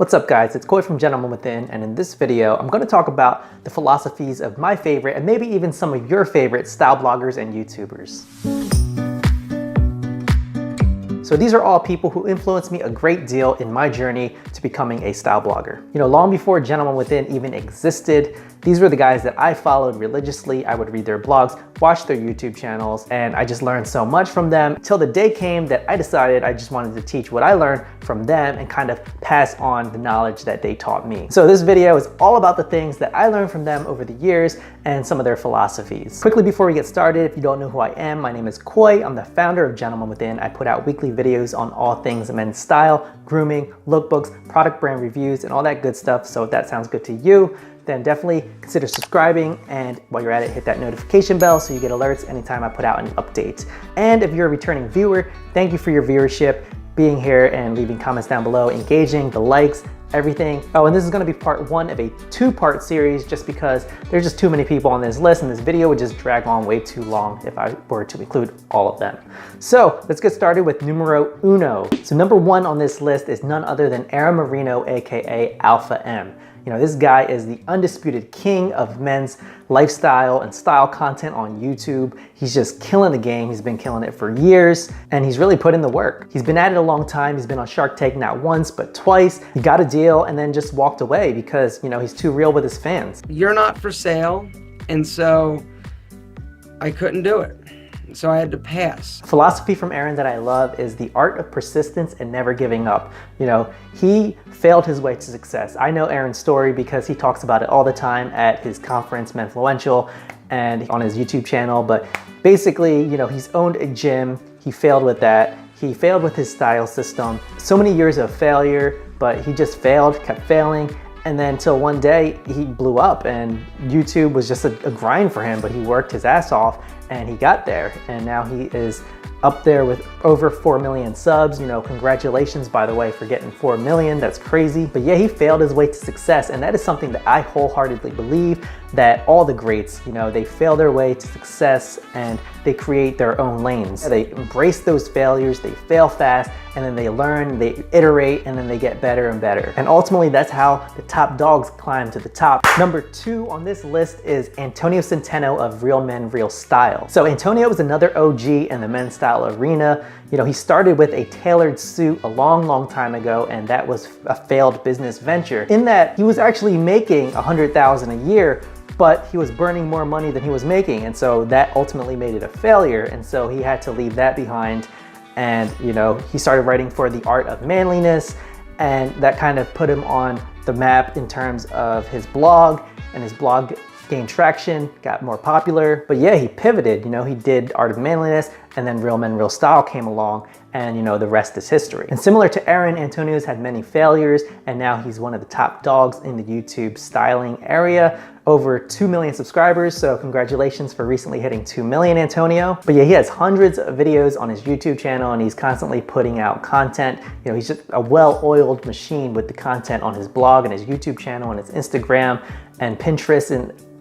What's up guys, it's Koi from Gentleman Within, and in this video I'm going to talk about the philosophies of my favorite and maybe even some of your favorite style bloggers and YouTubers. So these are all people who influenced me a great deal in my journey to becoming a style blogger. You know, long before Gentleman Within even existed, these were the guys that I followed religiously. I would read their blogs, watch their YouTube channels, and I just learned so much from them till the day came that I decided I just wanted to teach what I learned from them and kind of pass on the knowledge that they taught me. So this video is all about the things that I learned from them over the years and some of their philosophies. Quickly before we get started, if you don't know who I am, my name is Koi. I'm the founder of Gentleman Within. I put out weekly videos on all things men's style, grooming, lookbooks, product brand reviews, and all that good stuff. So if that sounds good to you, then definitely consider subscribing, and while you're at it, hit that notification bell so you get alerts anytime I put out an update. And if you're a returning viewer, thank you for your viewership, being here and leaving comments down below, engaging, the likes, everything. Oh, and this is going to be part one of a two-part series just because there's just too many people on this list and this video would just drag on way too long if I were to include all of them. So let's get started with numero uno. So number one on this list is none other than Marino, aka Alpha M. You know, this guy is the undisputed king of men's lifestyle and style content on YouTube. He's just killing the game. He's been killing it for years, and he's really put in the work. He's been at it a long time. He's been on Shark Tank not once, but twice. He got a deal and then just walked away because, you know, he's too real with his fans. You're not for sale, and so I couldn't do it. So I had to pass. Philosophy from Aaron that I love is the art of persistence and never giving up. You know, he failed his way to success. I know Aaron's story because he talks about it all the time at his conference, Menfluential, and on his YouTube channel. But basically, you know, he's owned a gym. He failed with that. He failed with his style system. So many years of failure, but he just failed, kept failing. And then till one day he blew up and YouTube was just a grind for him, but he worked his ass off and he got there. And now he is up there with over 4 million subs. You know, congratulations, by the way, for getting 4 million. That's crazy. But yeah, he failed his way to success. And that is something that I wholeheartedly believe, that all the greats, you know, they fail their way to success and they create their own lanes. They embrace those failures, they fail fast, and then they learn, they iterate, and then they get better and better. And ultimately, that's how the top dogs climb to the top. Number two on this list is Antonio Centeno of Real Men, Real Style. So Antonio is another OG in the men's style arena. You know, he started with a tailored suit a long time ago, and that was a failed business venture in that he was actually making $100,000 a year, but he was burning more money than he was making. And so that ultimately made it a failure. And so he had to leave that behind. And, you know, he started writing for The Art of Manliness, and that kind of put him on the map in terms of his blog, and his blog gained traction, got more popular. But yeah, he pivoted, you know, he did Art of Manliness, and then Real Men, Real Style came along, and you know, the rest is history. And similar to Aaron, Antonio's had many failures, and now he's one of the top dogs in the YouTube styling area. Over 2 million subscribers, so congratulations for recently hitting 2 million, Antonio. But yeah, he has hundreds of videos on his YouTube channel, and he's constantly putting out content. You know, he's just a well-oiled machine with the content on his blog and his YouTube channel and his Instagram and Pinterest,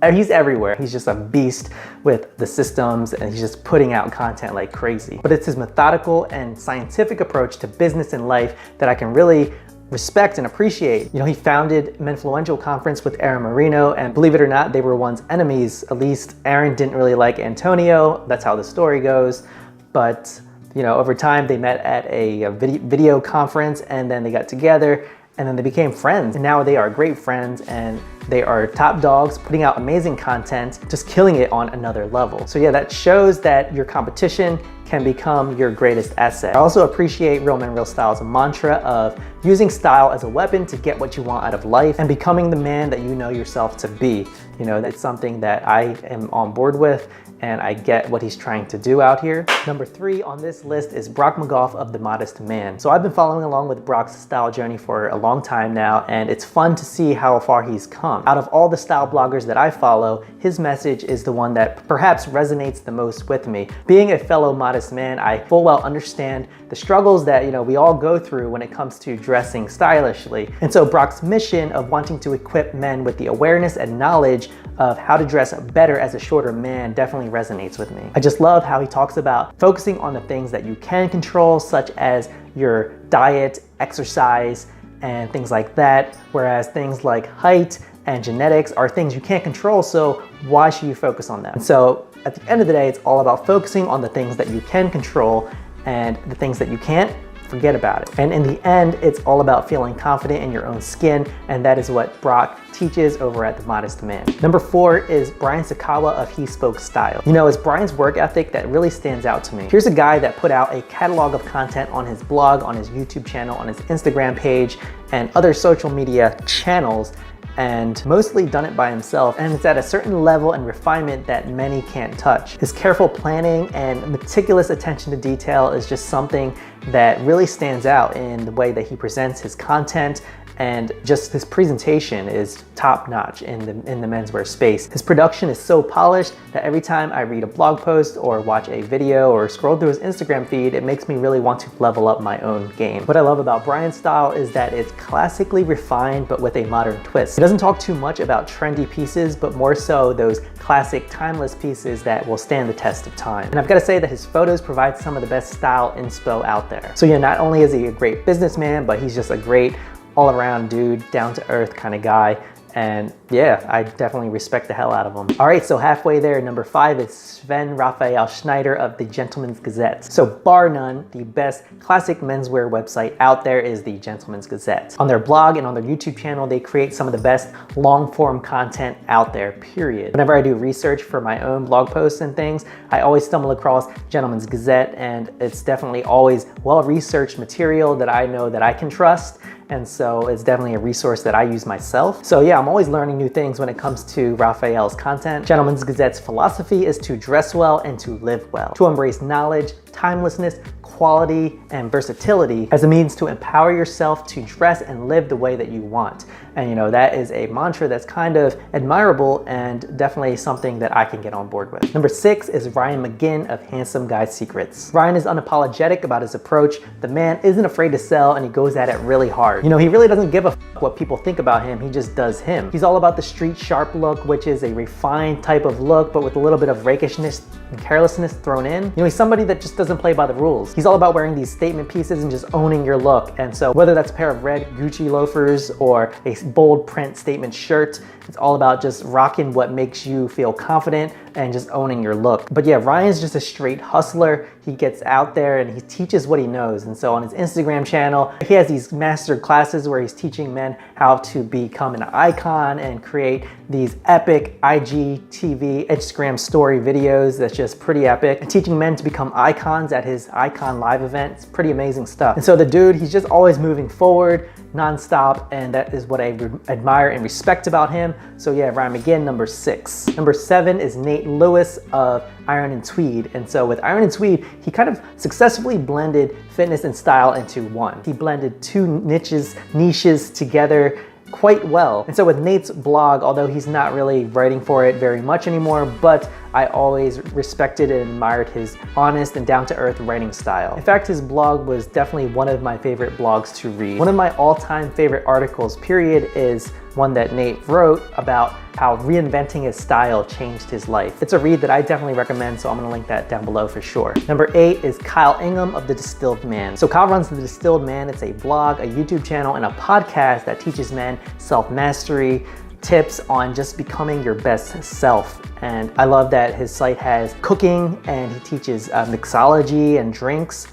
and he's everywhere. He's just a beast with the systems, and he's just putting out content like crazy. But it's his methodical and scientific approach to business and life that I can really respect and appreciate. You know, he founded Menfluential Conference with Aaron Marino, and believe it or not, they were once enemies. At least Aaron didn't really like Antonio. That's how the story goes. But, you know, over time they met at a video conference, and then they got together, and then they became friends. And now they are great friends, and they are top dogs, putting out amazing content, just killing it on another level. So yeah, that shows that your competition can become your greatest asset. I also appreciate Real Men, Real Style's mantra of using style as a weapon to get what you want out of life and becoming the man that you know yourself to be. You know, that's something that I am on board with, and I get what he's trying to do out here. Number three on this list is Brock McGoff of The Modest Man. So I've been following along with Brock's style journey for a long time now, and it's fun to see how far he's come. Out of all the style bloggers that I follow, his message is the one that perhaps resonates the most with me. Being a fellow modest man, I full well understand the struggles that, you know, we all go through when it comes to dressing stylishly. And so Brock's mission of wanting to equip men with the awareness and knowledge of how to dress better as a shorter man definitely resonates with me. I just love how he talks about focusing on the things that you can control, such as your diet, exercise, and things like that, whereas things like height and genetics are things you can't control, so why should you focus on them? And so at the end of the day, it's all about focusing on the things that you can control, and the things that you can't, forget about it. And in the end, it's all about feeling confident in your own skin, and that is what Brock teaches over at The Modest Man. Number 4 is Brian Sacawa of He Spoke Style. You know, it's Brian's work ethic that really stands out to me. Here's a guy that put out a catalog of content on his blog, on his YouTube channel, on his Instagram page, and other social media channels, and mostly done it by himself, and it's at a certain level and refinement that many can't touch. His careful planning and meticulous attention to detail is just something that really stands out in the way that he presents his content, and just his presentation is top-notch in the menswear space. His production is so polished that every time I read a blog post or watch a video or scroll through his Instagram feed, it makes me really want to level up my own game. What I love about Brian's style is that it's classically refined but with a modern twist. He doesn't talk too much about trendy pieces, but more so those classic timeless pieces that will stand the test of time. And I've got to say that his photos provide some of the best style inspo out there. So yeah, not only is he a great businessman, but he's just a great all-around dude, down-to-earth kind of guy. And yeah, I definitely respect the hell out of him. All right, so halfway there, number 5 is Sven Raphael Schneider of the Gentleman's Gazette. So bar none, the best classic menswear website out there is the Gentleman's Gazette. On their blog and on their YouTube channel, they create some of the best long-form content out there, period. Whenever I do research for my own blog posts and things, I always stumble across Gentleman's Gazette, and it's definitely always well-researched material that I know that I can trust. And so it's definitely a resource that I use myself. So yeah, I'm always learning new things when it comes to Raphael's content. Gentleman's Gazette's philosophy is to dress well and to live well, to embrace knowledge, timelessness, quality, and versatility as a means to empower yourself to dress and live the way that you want. And you know, that is a mantra that's kind of admirable and definitely something that I can get on board with. Number 6 is Ryan Magin of Handsome Guy Secrets. Ryan is unapologetic about his approach. The man isn't afraid to sell, and he goes at it really hard. You know, he really doesn't give a f what people think about him, he just does him. He's all about the street sharp look, which is a refined type of look, but with a little bit of rakishness and carelessness thrown in. You know, he's somebody that just doesn't play by the rules. He's all about wearing these statement pieces and just owning your look. And so whether that's a pair of red Gucci loafers or a bold print statement shirt, it's all about just rocking what makes you feel confident and just owning your look. But yeah, Ryan's just a straight hustler. He gets out there and he teaches what he knows. And so on his Instagram channel, he has these master classes where he's teaching men how to become an icon and create these epic IGTV Instagram story videos that's just pretty epic. And teaching men to become icons at his Icon Live event. It's pretty amazing stuff. And so the dude, he's just always moving forward, non-stop, and that is what I admire and respect about him. So yeah, Ryan Magin, number 6. Number 7 is Nate Lewis of Iron and Tweed. And so with Iron and Tweed, he kind of successfully blended fitness and style into one. He blended two niches together quite well. And so with Nate's blog, although he's not really writing for it very much anymore, but I always respected and admired his honest and down-to-earth writing style. In fact, his blog was definitely one of my favorite blogs to read. One of my all-time favorite articles, period, is one that Nate wrote about how reinventing his style changed his life. It's a read that I definitely recommend, so I'm gonna link that down below for sure. Number 8 is Kyle Ingham of The Distilled Man. So Kyle runs The Distilled Man. It's a blog, a YouTube channel, and a podcast that teaches men self-mastery, tips on just becoming your best self. And I love that his site has cooking and he teaches mixology and drinks.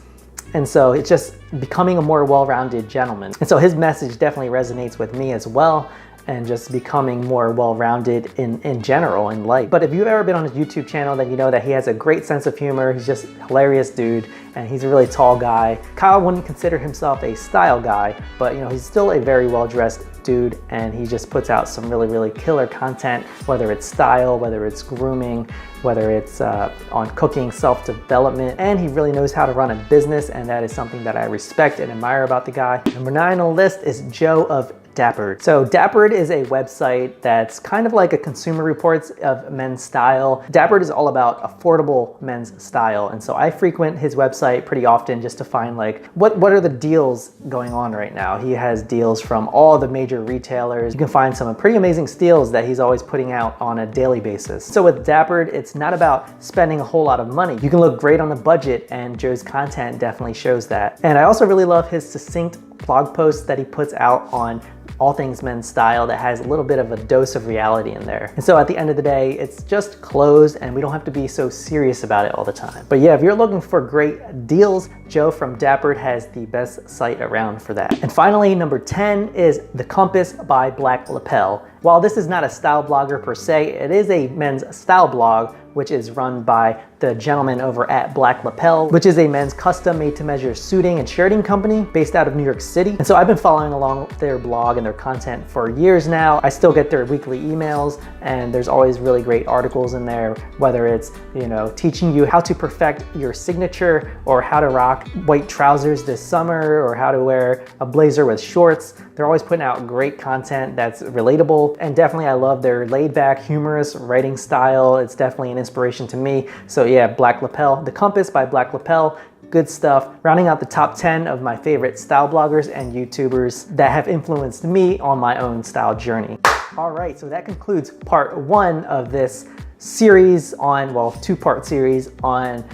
And so it's just becoming a more well-rounded gentleman. And so his message definitely resonates with me as well, and just becoming more well-rounded in general in life. But if you've ever been on his YouTube channel, then you know that he has a great sense of humor. He's just a hilarious dude, and he's a really tall guy. Kyle wouldn't consider himself a style guy, but you know, he's still a very well-dressed dude, and he just puts out some really, really killer content, whether it's style, whether it's grooming, whether it's on cooking, self-development, and he really knows how to run a business, and that is something that I respect and admire about the guy. Number 9 on the list is Joe of Dappered. So Dappered is a website that's kind of like a Consumer Reports of men's style. Dappered is all about affordable men's style. And so I frequent his website pretty often just to find like, what are the deals going on right now? He has deals from all the major retailers. You can find some pretty amazing steals that he's always putting out on a daily basis. So with Dappered, it's not about spending a whole lot of money. You can look great on a budget, and Joe's content definitely shows that. And I also really love his succinct blog posts that he puts out on all things men's style that has a little bit of a dose of reality in there. And so at the end of the day, it's just clothes and we don't have to be so serious about it all the time. But yeah, if you're looking for great deals, Joe from Dappered has the best site around for that. And finally, number 10 is The Compass by Black Lapel. While this is not a style blogger per se, it is a men's style blog, which is run by the gentleman over at Black Lapel, which is a men's custom made-to-measure suiting and shirting company based out of New York City. And so I've been following along their blog and their content for years now. I still get their weekly emails, and there's always really great articles in there, whether it's, you know, teaching you how to perfect your signature, or how to rock white trousers this summer, or how to wear a blazer with shorts. They're always putting out great content that's relatable, and definitely I love their laid-back, humorous writing style. It's definitely an inspiration to me. So yeah, Black Lapel, The Compass by Black Lapel, good stuff. Rounding out the top 10 of my favorite style bloggers and YouTubers that have influenced me on my own style journey. All right, so that concludes part 1 of this series on, well, 2-part series on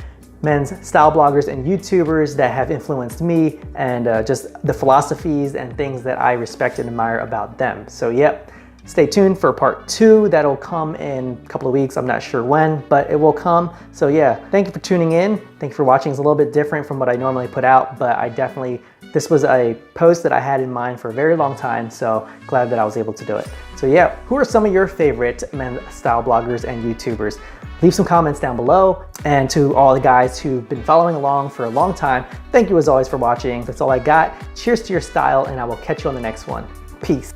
men's style bloggers and YouTubers that have influenced me, and just the philosophies and things that I respect and admire about them. So yep, stay tuned for part 2. That'll come in a couple of weeks. I'm not sure when, but it will come. So yeah, thank you for tuning in. Thank you for watching. It's a little bit different from what I normally put out, but this was a post that I had in mind for a very long time, so glad that I was able to do it. So yeah, who are some of your favorite men's style bloggers and YouTubers? Leave some comments down below. And to all the guys who've been following along for a long time, thank you as always for watching. That's all I got. Cheers to your style, and I will catch you on the next one. Peace.